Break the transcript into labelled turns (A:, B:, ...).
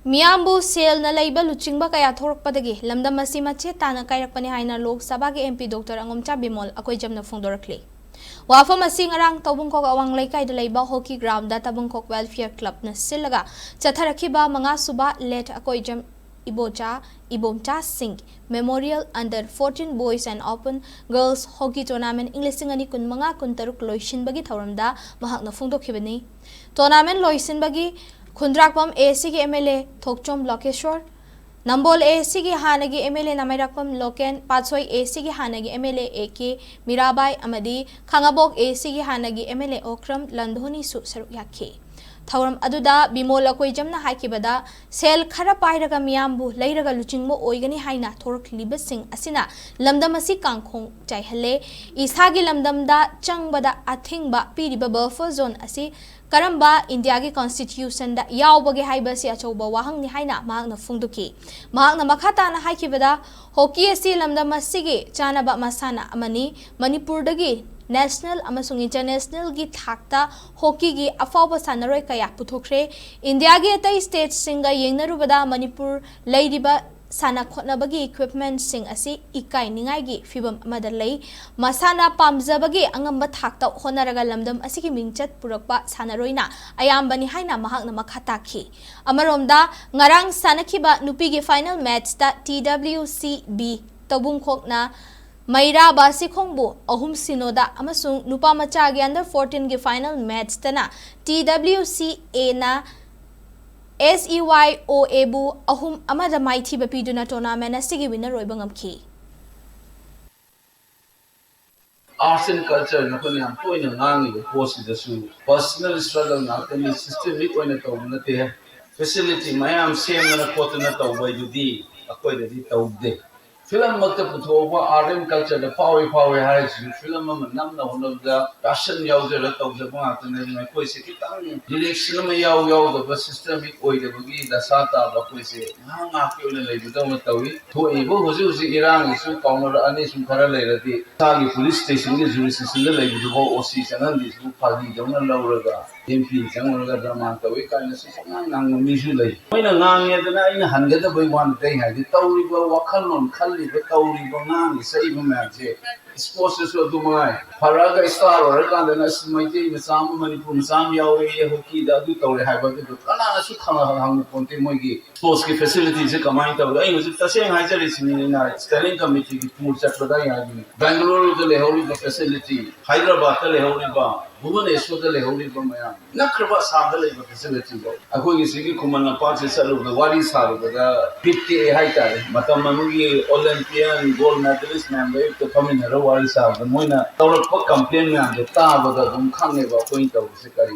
A: Miyambu Shel na laiba Luchingba kaya Thorakpadagi Lamdamsi Machet Tana Kairakpani haina Lok Sabha ge MP Dr. Angomcha Bimol akoi jamna phongdorakle wafam asi ngarang tabungkok awang laikai da laiba hockey ground da tabungkok welfare club na silaga chatharakhiba manga suba let akoi jam Ibomcha Singh Memorial Under 14 Boys and Open Girls Hockey Tournament Englishing ani kun manga kun taruk loisin bagi thauramda mahakna phongdokhibani tournament loisin bagi Khundrakpam AC ki MLA Thokchom Lokeshwar Nambol AC ki Hanagi MLA Namairakpam Loken Patsoi AC ki Hanagi MLA AK Mirabai Amadi Khangabok AC ki Hanagi MLA Okram Landhoni su saruk yakhe Thauram aduda Bimol akoi jamna haikibada Shel khara pairaga Miyambu leiraga Luchingba oigani haina thorak libasing asina Lamdamsi kangkhong chaihale isagi lamdamda changbada athingba piriba buffer zone asi Karamba India ki constitution da yaubage haibasi achauba wahang ni haina mahakna phungduki mahakna makhata na haikibada hockey asi lamdamsi ge chanaba masana amani Manipur dagi national amasung international gi thakta hockey gi afawba sanaroi kaya puthokre India gi atai state singa yengnarubada Manipur leiriba sana khotnabagi equipment sing asi ikai ningai gi fibam amada lei masana pamjabagi angamba thakta honaraga lamdam asigi mingchat purakpa sanaroina ayambani haina mahakna makhata khi amaromda ngarang sanakhiba nupi gi final match ta TWCB tabungkhokna Maira basi khongbu ahum sinoda amasung nupa macha gi under 14 gi final match tana TWCA na SEYOA bu ahum amada maithi bapiduna tournament asigi winner roibangam ki
B: Arts and culture na kung ang po inangangi ko po si Dasu personal struggle na kami systemic ko na tawag na tiya facility mayam same na po na tawag ay judi ako ay di tawag de film magkaputuwa RM culture the power hai film nam na hunod da Russian yaw da tawag sa mga tanan na ko si kitang direction na yaw da systemic oy da bagi da sata da ko si nga ko na lay bitaw na tawi to ibo husi Iran isu counter ani sum khara lay rati sagi police station ge jurisdiction da lay bitaw OC sanan di su phagi da na lawraga MP jangan orang drama tahu ikan nasi sangat nang misu lagi. Mana ngang ya tu na ini hanga tu boleh wan teh hari tahu riba wakal non kali tahu riba ngang saya ibu macam sports itu tu mai. Paraga star orang kan dan semai je macam Manipur macam yaw ye hockey dah tu tahu hai bagai tu. Karena nasi khana hang ponte moi ki sports ki facility je kamai tahu. Ini macam tasnya hai jadi sini na steering committee ki Thorakpadagi hari. Bangalore tu lehori facility, Hyderabad tu lehori ba. Bhubaneswar da lehori ba maya nakraba samda leba facility ba akoi sigi kumana pa se salu da wari salu da 50 hai ta matam mamugi Olympian gold medalist member to famina ro wari salu moina tawrak pa complain na da ta ba da dum khang ne ba point ta se kari